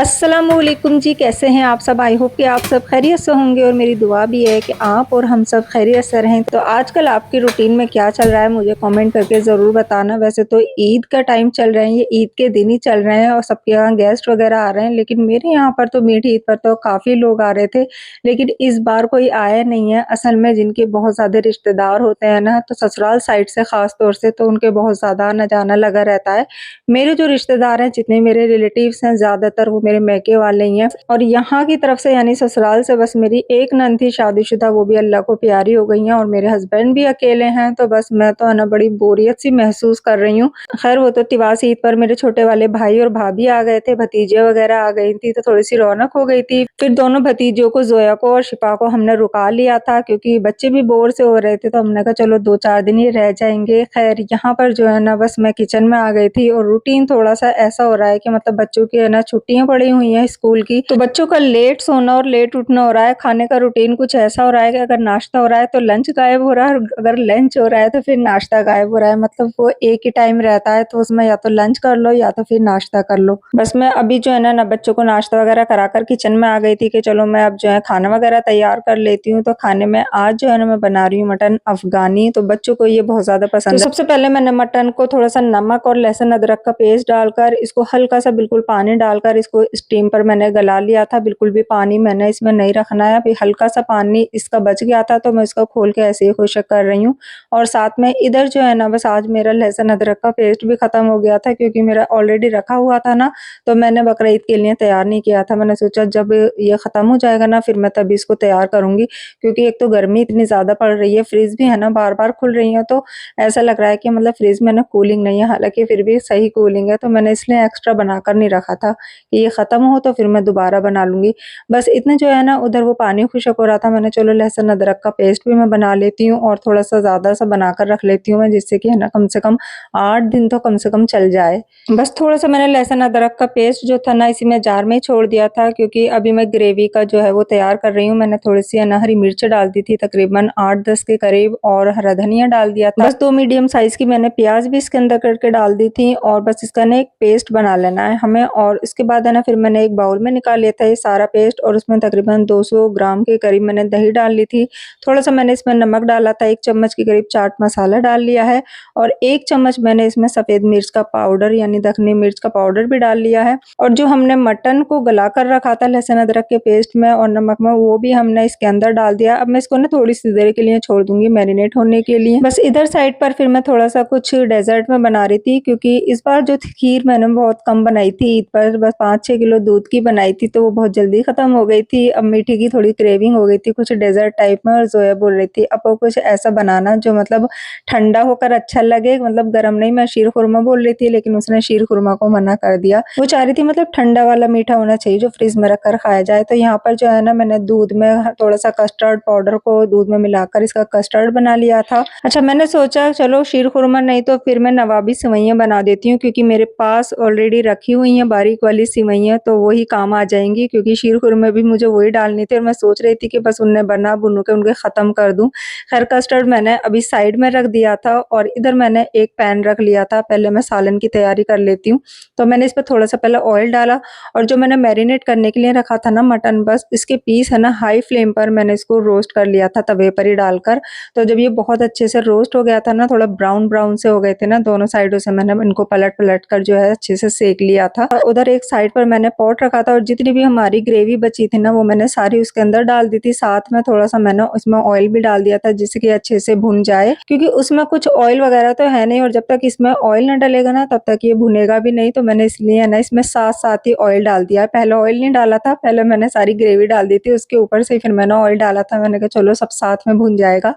अस्सलामुअलैकुम जी, कैसे हैं आप सब। आई होप कि आप सब खैरियत से होंगे और मेरी दुआ भी है कि आप और हम सब खैरियत से रहें। तो आजकल आपकी रूटीन में क्या चल रहा है मुझे कमेंट करके ज़रूर बताना। वैसे तो ईद का टाइम चल रहा है, ये ईद के दिन ही चल रहे हैं और सबके यहाँ गेस्ट वगैरह आ रहे हैं, लेकिन मेरे यहाँ पर तो मीठी ईद पर तो काफ़ी लोग आ रहे थे, लेकिन इस बार कोई आया नहीं है। असल में जिनके बहुत ज़्यादा रिश्तेदार होते हैं ना, तो ससुराल साइड से ख़ास तौर से, तो उनके बहुत ज़्यादा आना जाना लगा रहता है। मेरे जो रिश्तेदार हैं, जितने मेरे रिलेटिव्स हैं, ज़्यादातर वो मेरे मैके वाले ही हैं और यहाँ की तरफ से यानी ससुराल से बस मेरी एक नंद थी शादीशुदा, वो भी अल्लाह को प्यारी हो गई हैं और मेरे हस्बैंड भी अकेले हैं। तो बस मैं तो है ना बड़ी बोरियत सी महसूस कर रही हूँ। खैर वो तो तिवास ईद पर मेरे छोटे वाले भाई और भाभी आ गए थे, भतीजे वगैरह आ गई थी, तो थोड़ी सी रौनक हो गई थी। फिर दोनों भतीजों को, जोया को और शिफा को, हमने रुका लिया था क्योंकि बच्चे भी बोर से हो रहे थे, तो हमने कहा चलो 2-4 दिन ही रह जाएंगे। खैर यहाँ पर जो है ना बस मैं किचन में आ गई थी और रूटीन थोड़ा सा ऐसा हो रहा है कि मतलब बच्चों की है ना छुट्टियां पड़ी हुई हैं स्कूल की, तो बच्चों का लेट सोना और लेट उठना हो रहा है। खाने का रूटीन कुछ ऐसा हो रहा है कि अगर नाश्ता हो रहा है तो लंच गायब हो रहा है और अगर लंच हो रहा है तो फिर नाश्ता गायब हो रहा है। मतलब वो एक ही टाइम रहता है, तो उसमें या तो लंच कर लो या तो फिर नाश्ता कर लो। बस मैं अभी जो है ना बच्चों को नाश्ता वगैरह कराकर किचन में आ गई थी कि चलो मैं अब जो है खाना वगैरह तैयार कर लेती हूँ। तो खाने में आज जो है ना मैं बना रही हूँ मटन अफगानी, तो बच्चों को ये बहुत ज्यादा पसंद है। तो सबसे पहले मैंने मटन को थोड़ा सा नमक और लहसुन अदरक का पेस्ट डालकर, इसको हल्का सा बिल्कुल पानी डालकर इसको स्टीम पर मैंने गला लिया था। बिल्कुल भी पानी मैंने इसमें नहीं रखना है। अभी हल्का सा पानी इसका बच गया था तो मैं इसको खोल के ऐसे ही खुशक कर रही हूँ। और साथ में इधर जो है ना बस आज मेरा लहसुन अदरक का पेस्ट भी खत्म हो गया था क्योंकि मेरा ऑलरेडी रखा हुआ था ना, तो मैंने बकरा ईद के लिए तैयार नहीं किया था। मैंने सोचा जब ये खत्म हो जाएगा ना फिर मैं तभी इसको तैयार करूंगी, क्योंकि एक तो गर्मी इतनी ज्यादा पड़ रही है, फ्रिज भी है ना बार बार खुल रही है, तो ऐसा लग रहा है कि मतलब फ्रिज में ना कूलिंग नहीं है, हालांकि फिर भी सही कूलिंग है। तो मैंने इसलिए एक्स्ट्रा बनाकर नहीं रखा था कि ये खत्म हो तो फिर मैं दोबारा बना लूंगी। बस इतने जो है ना उधर वो पानी खुशक हो रहा था, मैंने चलो लहसुन अदरक का पेस्ट भी मैं बना लेती हूँ और थोड़ा सा ज्यादा सा बनाकर रख लेती हूँ मैं, जिससे कि है ना कम से कम 8 दिन तो कम से कम चल जाए। बस थोड़ा सा मैंने लहसुन अदरक का पेस्ट जो था ना इसी में जार में ही छोड़ दिया था, क्योंकि अभी मैं ग्रेवी का जो है वो तैयार कर रही हूँ। मैंने थोड़ी सी है ना हरी मिर्च डाल दी थी तकरीबन 8-10 के करीब, और हरा धनिया डाल दिया था। बस 2 मीडियम साइज की मैंने प्याज भी इसके अंदर करके डाल दी थी और बस इसका ना एक पेस्ट बना लेना है हमें। और इसके बाद है ना फिर मैंने एक बाउल में निकाल लिया था ये सारा पेस्ट और उसमें तकरीबन 200 ग्राम के करीब मैंने दही डाल ली थी। थोड़ा सा मैंने इसमें नमक डाला था, 1 चम्मच के करीब चाट मसाला डाल लिया है और 1 चम्मच मैंने इसमें सफेद मिर्च का पाउडर यानी दखनी मिर्च का पाउडर भी डाल लिया है। और जो हमने मटन को गला कर रखा था लहसुन अदरक के पेस्ट में और नमक में, वो भी हमने इसके अंदर डाल दिया। अब मैं इसको ना थोड़ी सी देर के लिए छोड़ दूंगी मैरिनेट होने के लिए। बस इधर साइड पर फिर मैं थोड़ा सा कुछ डेजर्ट में बना रही थी, क्योंकि इस बार जो खीर मैंने बहुत कम बनाई थी ईद पर, बस 5-6 किलो दूध की बनाई थी, तो वो बहुत जल्दी खत्म हो गई थी। अब मीठी की थोड़ी क्रेविंग हो गई थी कुछ डेजर्ट टाइप में, और जोया बोल रही थी अब वो कुछ ऐसा बनाना जो मतलब ठंडा होकर अच्छा लगे, मतलब गर्म नहीं। मैं शीर खुरमा बोल रही थी लेकिन उसने शीर खुरमा को मना कर दिया। वो चाह रही थी मतलब ठंडा वाला मीठा होना चाहिए जो फ्रिज में रखकर खाया जाए। तो यहाँ पर जो है ना मैंने दूध में थोड़ा सा कस्टर्ड पाउडर को दूध में मिलाकर इसका कस्टर्ड बना लिया था। अच्छा, मैंने सोचा चलो शीर खुरमा नहीं तो फिर मैं नवाबी सिवैयां बना देती हूँ, क्योंकि मेरे पास ऑलरेडी रखी हुई हैं बारीक वाली सिवैयां, तो वही काम आ जाएंगी, क्योंकि शीर खुरमा भी मुझे वही डालनी थी और मैं सोच रही थी कि बस उन्हें बना बुनू के उनके खत्म कर दूं। खैर कस्टर्ड मैंने अभी साइड में रख दिया था और इधर मैंने एक पैन रख लिया था। पहले मैं सालन की तैयारी कर लेती हूँ, तो मैंने इस पर थोड़ा सा पहले ऑयल डाला और जो मैंने मैरिनेट करने के लिए रखा था ना मटन, बस इसके पीस है ना हाई फ्लेम पर मैंने इसको रोस्ट कर लिया था तवे पर ही डालकर। तो जब ये बहुत अच्छे से रोस्ट हो गया था ना, थोड़ा ब्राउन ब्राउन से हो गए थे ना दोनों साइडों से, मैंने इनको पलट पलट कर जो है अच्छे से सेक लिया था। और उधर एक साइड पर मैंने पॉट रखा था और जितनी भी हमारी ग्रेवी बची थी ना वो मैंने सारी उसके अंदर डाल दी थी। साथ में थोड़ा सा मैंने उसमें ऑयल भी डाल दिया था जिससे कि अच्छे से भुन जाए, क्योंकि उसमें कुछ ऑयल वगैरह तो है नहीं और जब तक इसमें ऑयल न डलेगा ना तब तक ये भुनेगा भी नहीं। तो मैंने इसलिए ना इसमें साथ साथ ही ऑयल डाल दिया। पहले ऑयल नहीं डाला था, पहले मैंने सारी ग्रेवी डाल दी थी, उसके ऊपर से फिर मैंने ऑयल डाला था। मैंने कहा चलो सब साथ में भुन जाएगा।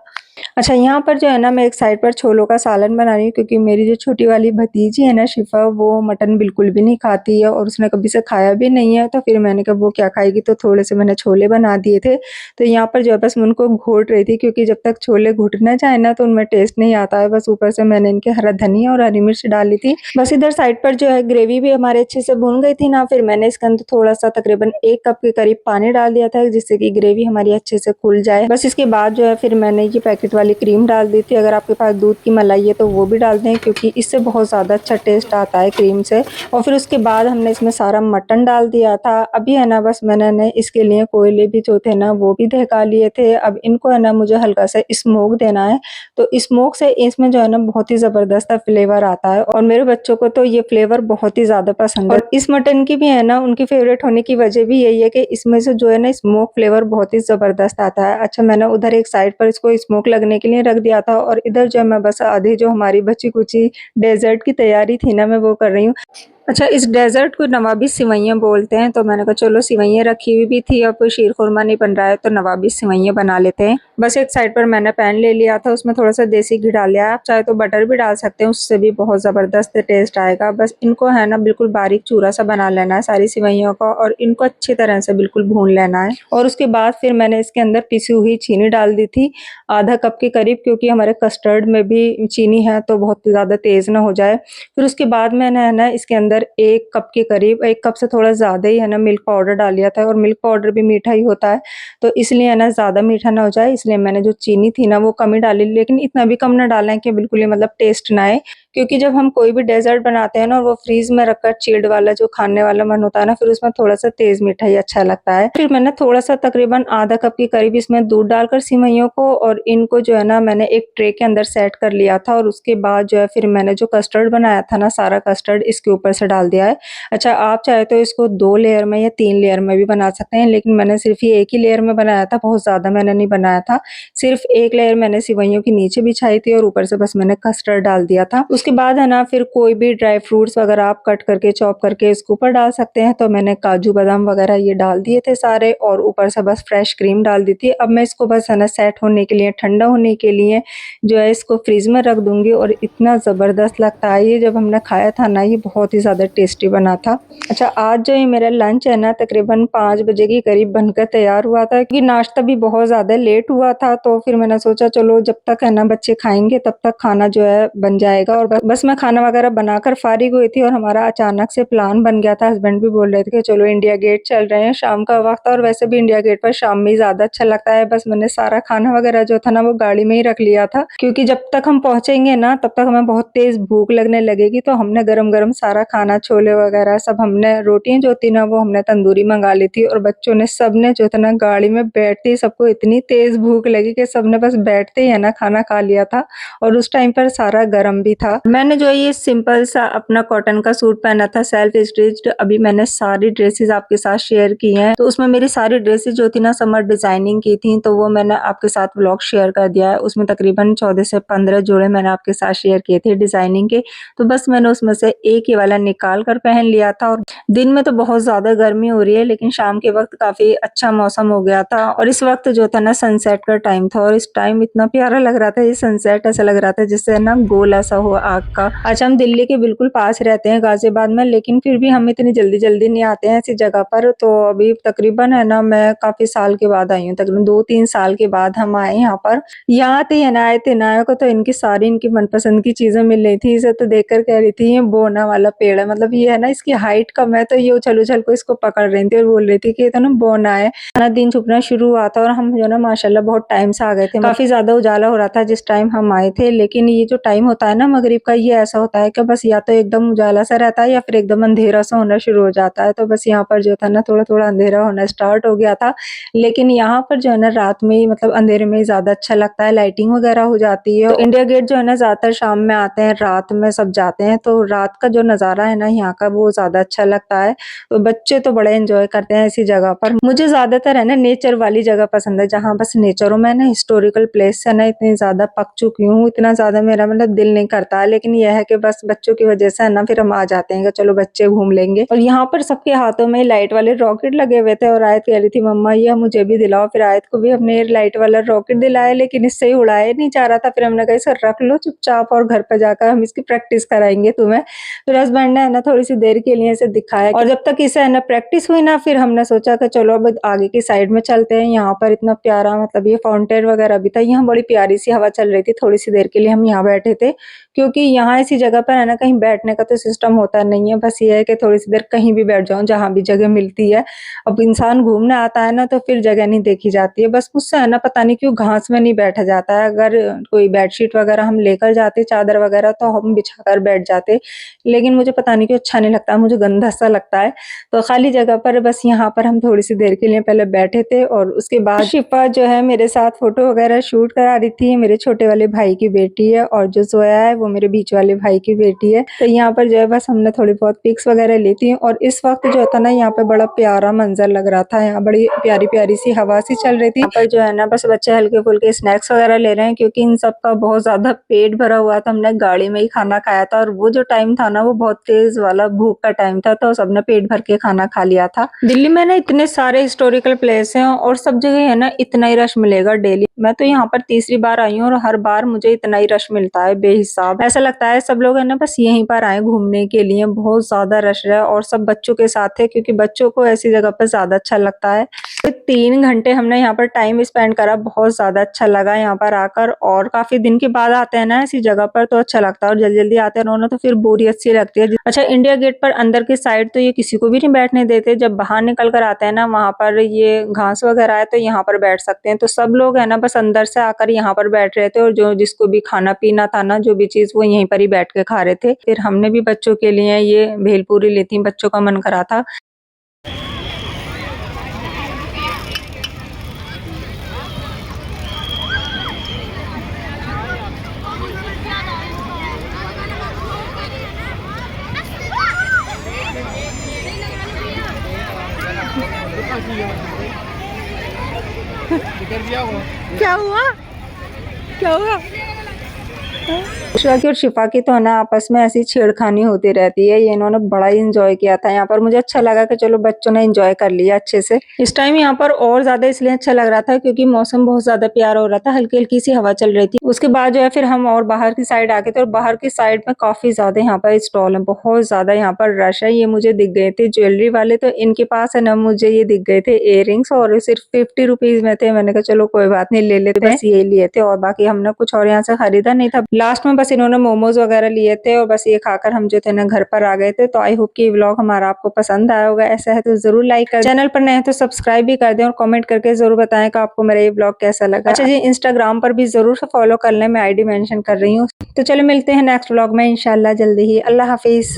अच्छा, यहाँ पर जो है ना मैं एक साइड पर छोलों का सालन बना रही हूँ, क्योंकि मेरी जो छोटी वाली भतीजी है ना शिफा, वो मटन बिल्कुल भी नहीं खाती है और उसने कभी से खाया भी नहीं है। तो फिर मैंने कहा वो क्या खाएगी, तो थोड़े से मैंने छोले बना दिए थे। तो यहाँ पर जो है बस मैं उनको घोट रही थी, क्योंकि जब तक छोले घुट ना जाए ना तो उनमें टेस्ट नहीं आता है। बस ऊपर से मैंने इनके हरा धनिया और हरी मिर्च डाली थी। बस इधर साइड पर जो है ग्रेवी भी हमारे अच्छे से भून गई थी ना, फिर मैंने इसके अंदर थोड़ा सा तकरीबन 1 कप के करीब पानी डाल दिया था, जिससे कि ग्रेवी हमारी अच्छे से खुल जाए। बस इसके बाद जो है फिर मैंने ये पैकेट पैकेट वाली क्रीम डाल दी थी। अगर आपके पास दूध की मलाई है तो वो भी डाल दें, क्योंकि इससे बहुत ज़्यादा अच्छा टेस्ट आता है क्रीम से। और फिर उसके बाद हमने इसमें सारा मटन डाल दिया था। अभी है ना बस मैंने इसके लिए कोयले भी जो थे ना वो भी दहका लिए थे। अब इनको है ना मुझे हल्का सा स्मोक देना है, तो स्मोक से इसमें जो है ना बहुत ही ज़बरदस्त फ्लेवर आता है, और मेरे बच्चों को तो ये फ्लेवर बहुत ही ज़्यादा पसंद है। और इस मटन की भी है ना उनकी फेवरेट होने की वजह भी यही है कि इसमें से जो है ना स्मोक फ्लेवर बहुत ही ज़बरदस्त आता है। अच्छा, मैंने उधर एक साइड पर इसको स्मोक लगने के लिए रख दिया था, और इधर जो है मैं बस आधी जो हमारी बची कुची डेजर्ट की तैयारी थी ना मैं वो कर रही हूँ। अच्छा, इस डेज़र्ट को नवाबी सिवैयाँ बोलते हैं, तो मैंने कहा चलो सिवैयाँ रखी हुई भी थी, अब कोई शीर खुरमा नहीं बन रहा है तो नवाबी सिवैयाँ बना लेते हैं। बस एक साइड पर मैंने पैन ले लिया था, उसमें थोड़ा सा देसी घी डाल लिया। आप चाहे तो बटर भी डाल सकते हैं, उससे भी बहुत ज़बरदस्त टेस्ट आएगा। बस इनको है ना बिल्कुल बारीक चूरा सा बना लेना है सारी सिवैयों का, और इनको अच्छी तरह से बिल्कुल भून लेना है। और उसके बाद फिर मैंने इसके अंदर पिसी हुई चीनी डाल दी थी, आधा कप के करीब, क्योंकि हमारे कस्टर्ड में भी चीनी है तो बहुत ज़्यादा तेज़ ना हो जाए। फिर उसके बाद मैंने है ना इसके अंदर 1 कप के करीब, 1 कप से थोड़ा ज़्यादा ही है ना मिल्क पाउडर डाल लिया था, और मिल्क पाउडर भी मीठा ही होता है, तो इसलिए है ना ज़्यादा मीठा ना हो जाए, इसलिए मैंने जो चीनी थी ना वो कम ही डाली। लेकिन इतना भी कम ना डालें कि बिल्कुल ही मतलब टेस्ट ना आए, क्योंकि जब हम कोई भी डेज़र्ट बनाते हैं ना और वो फ्रीज़ में रखकर चिल्ड वाला जो खाने वाला मन होता है ना, फिर उसमें थोड़ा-सा तेज़ मीठा ही अच्छा लगता है। फिर मैंने थोड़ा-सा तकरीबन आधा कप के करीब इसमें दूध डालकर सिवैयों को, और इनको जो है ना मैंने एक ट्रे के अंदर सेट कर लिया था, और उसके बाद जो है फिर मैंने जो कस्टर्ड बनाया था ना सारा कस्टर्ड इसके ऊपर से डाल दिया है। अच्छा, आप चाहे तो इसको 2 लेयर में या 3 लेयर में भी बना सकते हैं, लेकिन मैंने सिर्फ़ ये 1 ही लेयर में बनाया था, बहुत ज़्यादा मैंने नहीं बनाया था। सिर्फ़ 1 लेयर मैंने सिवैयों की नीचे बिछाई थी, और ऊपर से बस मैंने कस्टर्ड डाल दिया था। उसके बाद है ना फिर कोई भी ड्राई फ्रूट्स वगैरह आप कट करके चॉप करके इसके ऊपर डाल सकते हैं, तो मैंने काजू बादाम वगैरह ये डाल दिए थे सारे, और ऊपर से बस फ्रेश क्रीम डाल दी थी। अब मैं इसको बस है ना सेट होने के लिए, ठंडा होने के लिए जो है इसको फ्रिज में रख दूँगी, और इतना ज़बरदस्त लगता है ये, जब हमने खाया था ना ये बहुत ही ज़्यादा टेस्टी बना था। अच्छा, आज जो ये मेरा लंच है ना तकरीबन 5 बजे के करीब बनकर तैयार हुआ था, क्योंकि नाश्ता भी बहुत ज़्यादा लेट हुआ था, तो फिर मैंने सोचा चलो जब तक है ना बच्चे खाएँगे तब तक खाना जो है बन जाएगा। और बस मैं खाना वगैरह बनाकर फारिग हुई थी, और हमारा अचानक से प्लान बन गया था। हस्बैंड भी बोल रहे थे कि चलो इंडिया गेट चल रहे हैं, शाम का वक़्त, और वैसे भी इंडिया गेट पर शाम में ही ज़्यादा अच्छा लगता है। बस मैंने सारा खाना वगैरह जो था ना वो गाड़ी में ही रख लिया था, क्योंकि जब तक हम पहुँचेंगे ना तब तक हमें बहुत तेज़ भूख लगने लगेगी, तो हमने गरम-गरम सारा खाना, छोले वगैरह सब, हमने रोटियाँ जो थी ना वो हमने तंदूरी मंगा ली थी, और बच्चों ने सबने जो था ना गाड़ी में बैठते ही सबको इतनी तेज़ भूख लगी कि सबने बस बैठते ही है ना खाना खा लिया था, और उस टाइम पर सारा गरम भी था। मैंने जो ये सिंपल सा अपना कॉटन का सूट पहना था सेल्फ स्टिच्ड। अभी मैंने सारी ड्रेसेस आपके साथ शेयर की हैं, तो उसमें मेरी सारी ड्रेसेस जो थी ना समर डिजाइनिंग की थी, तो वो मैंने आपके साथ व्लॉग शेयर कर दिया है। उसमें तकरीबन 14 से 15 जोड़े मैंने आपके साथ शेयर किए थे डिजाइनिंग के, तो बस मैंने उसमें से एक ही वाला निकाल कर पहन लिया था। और दिन में तो बहुत ज़्यादा गर्मी हो रही है, लेकिन शाम के वक़्त काफ़ी अच्छा मौसम हो गया था, और इस वक़्त जो था ना सनसेट का टाइम था, और इस टाइम इतना प्यारा लग रहा था ये सनसेट, ऐसा लग रहा था जिससे ना गोल ऐसा हो आग का। अच्छा, हम दिल्ली के बिल्कुल पास रहते हैं गाज़ियाबाद में, लेकिन फिर भी हम इतनी जल्दी-जल्दी नहीं आते हैं ऐसी जगह पर, तो अभी तकरीबन है ना मैं काफ़ी साल के बाद आई हूँ, तकरीबन 2-3 साल के बाद हम आए यहाँ पर। यहाँ आते ही अनायत इनाया को तो इनकी सारी इनकी मनपसंद की चीज़ें मिल रही थी। इसे तो देखकर कह रही थी ये बोना वाला पेड़ है, मतलब ये है ना इसकी हाइट कम है, तो ये उछल-उछल को इसको पकड़ रही थी और बोल रही थी कि ये तो ना बोना है। ना दिन छुपना शुरू हुआ था, और हम जो ना माशाल्लाह बहुत टाइम से आ गए थे। काफ़ी ज़्यादा उजाला हो रहा था जिस टाइम हम आए थे, लेकिन ये जो टाइम होता है ना मगरिब का, ये ऐसा होता है कि बस या तो एकदम उजाला सा रहता है या फिर एकदम अंधेरा सा होना शुरू हो जाता है। तो बस यहाँ पर जो था ना थोड़ा-थोड़ा अंधेरा होना स्टार्ट हो गया था, लेकिन यहाँ पर जो है ना रात में ही, मतलब अंधेरे में ही ज़्यादा अच्छा लगता है, लाइटिंग वगैरह हो जाती है। तो इंडिया गेट जो है ना ज़्यादातर शाम में आते हैं, रात में सब जाते हैं, तो रात का जो नज़ारा है ना यहाँ का वो ज़्यादा अच्छा लगता है। तो बच्चे तो बड़े एंजॉय करते हैं ऐसी जगह पर। मुझे ज़्यादातर है ना नेचर वाली जगह पसंद है, जहाँ बस नेचर हो। मैं ना हिस्टोरिकल प्लेस से ना इतनी ज़्यादा पक चुकी हूँ, इतना ज़्यादा मेरा मतलब दिल नहीं करता है, लेकिन यह है कि बस बच्चों की वजह से है ना फिर हम आ जाते हैं कि चलो बच्चे घूम लेंगे। और यहाँ पर सबके हाथों में लाइट वाले रॉकेट लगे हुए थे, और आयत कह रही थी मम्मा ये मुझे भी दिलाओ। फिर आयत को भी हमने लाइट वाला रॉकेट दिलाया, लेकिन इससे ही उड़ाया नहीं जा रहा था। फिर हमने कहा इसे रख लो चुपचाप, और घर पर जाकर हम इसकी प्रैक्टिस कराएंगे तुम्हें। फिर हस्बैंड ने है ना थोड़ी सी देर के लिए इसे दिखाया, और जब तक इसे है ना प्रैक्टिस हुई ना, फिर हमने सोचा कि चलो अब आगे की साइड में चलते हैं। यहाँ पर इतना प्यारा, मतलब ये फाउंटेन वगैरह भी था, यहाँ बड़ी प्यारी सी हवा चल रही थी। थोड़ी सी देर के लिए हम यहाँ बैठे थे, क्योंकि क्योंकि यहाँ ऐसी जगह पर है ना कहीं बैठने का तो सिस्टम होता नहीं है, बस ये है कि थोड़ी सी देर कहीं भी बैठ जाऊँ जहाँ भी जगह मिलती है। अब इंसान घूमने आता है ना तो फिर जगह नहीं देखी जाती है, बस मुझसे है ना पता नहीं क्यों घास में नहीं बैठा जाता है। अगर कोई बेडशीट वगैरह हम लेकर जाते, चादर वगैरह, तो हम बिछाकर बैठ जाते, लेकिन मुझे पता नहीं क्यों अच्छा नहीं लगता, मुझे गंदा सा लगता है। तो खाली जगह पर बस यहाँ पर हम थोड़ी सी देर के लिए पहले बैठे थे और उसके बाद शिफा जो है मेरे साथ फोटो वगैरह शूट करा रही थी। मेरे छोटे वाले भाई की बेटी है और जो जोया है वो मेरे बीच वाले भाई की बेटी है। तो यहाँ पर जो है बस हमने थोड़ी बहुत पिक्स वगैरह ली थी और इस वक्त जो था ना यहाँ पे बड़ा प्यारा मंजर लग रहा था। यहाँ बड़ी प्यारी प्यारी सी हवा सी चल रही थी। यहाँ पर जो है ना बस बच्चे हल्के फुल्के स्नैक्स वगैरह ले रहे हैं, क्योंकि इन सब का बहुत ज्यादा पेट भरा हुआ था। हमने गाड़ी में ही खाना खाया था और वो जो टाइम था ना वो बहुत तेज वाला भूख का टाइम था, तो सबने पेट भर के खाना खा लिया था। दिल्ली में ना इतने सारे हिस्टोरिकल प्लेस हैं और सब जगह है ना इतना ही रश मिलेगा डेली। मैं तो यहाँ पर तीसरी बार आई हूँ और हर बार मुझे इतना ही रश मिलता है बेहिसाब। ऐसा लगता है सब लोग है ना बस यहीं पर आए घूमने के लिए। बहुत ज्यादा रश है और सब बच्चों के साथ है, क्योंकि बच्चों को ऐसी जगह पर ज्यादा अच्छा लगता है। तो 3 घंटे हमने यहाँ पर टाइम स्पेंड करा, बहुत ज्यादा अच्छा लगा यहाँ पर आकर। और काफी दिन के बाद आते हैं ना ऐसी जगह पर तो अच्छा लगता है, और जल्दी जल्दी आते रहो ना तो फिर बोरियत सी लगती है। अच्छा, इंडिया गेट पर अंदर की साइड तो ये किसी को भी नहीं बैठने देते। जब बाहर निकल कर आते हैं ना वहां पर ये घास वगैरह है तो यहाँ पर बैठ सकते हैं। तो सब लोग है ना बस अंदर से आकर यहाँ पर बैठ रहे थे, और जो जिसको भी खाना पीना था ना जो भी चीज वो यहीं पर ही बैठ के खा रहे थे। फिर हमने भी बच्चों के लिए ये भेलपूरी ली थी, बच्चों का मन करा था। क्या हुआ, क्या हुआ? बुशरा की और शिफा की तो ना आपस में ऐसी छेड़खानी होती रहती है। ये इन्होंने बड़ा ही इंजॉय किया था यहाँ पर। मुझे अच्छा लगा कि चलो बच्चों ने इंजॉय कर लिया अच्छे से। इस टाइम यहाँ पर और ज्यादा इसलिए अच्छा लग रहा था क्योंकि मौसम बहुत ज्यादा प्यारा हो रहा था, हल्की हल्की सी हवा चल रही थी। उसके बाद जो है फिर हम और बाहर की साइड आ गए थे, और बाहर की साइड में काफी ज्यादा यहाँ पर स्टॉल है, बहुत ज्यादा यहाँ पर रश है। ये मुझे दिख गए थे ज्वेलरी वाले, तो इनके पास है ना मुझे ये दिख गए थे इयररिंग्स, और सिर्फ 50 रुपीज में थे। मैंने कहा चलो कोई बात नहीं ले लेते, बस ये लिए थे और बाकी हमने कुछ और यहाँ से खरीदा नहीं था। लास्ट में बस इन्होंने मोमोज वगैरह लिए थे और बस ये खाकर हम जो थे ना घर पर आ गए थे। तो आई होप कि व्लॉग हमारा आपको पसंद आया होगा। ऐसा है तो जरूर लाइक कर, चैनल पर नए हैं तो सब्सक्राइब भी कर दें और कमेंट करके जरूर बताएं कि आपको मेरा ये व्लॉग कैसा लगा। अच्छा जी, इंस्टाग्राम पर भी जरूर फॉलो कर लें, मैं आईडी मेंशन कर रही हूँ। तो चलो मिलते हैं नेक्स्ट व्लॉग में इंशाल्लाह जल्दी ही। अल्लाह हाफिज।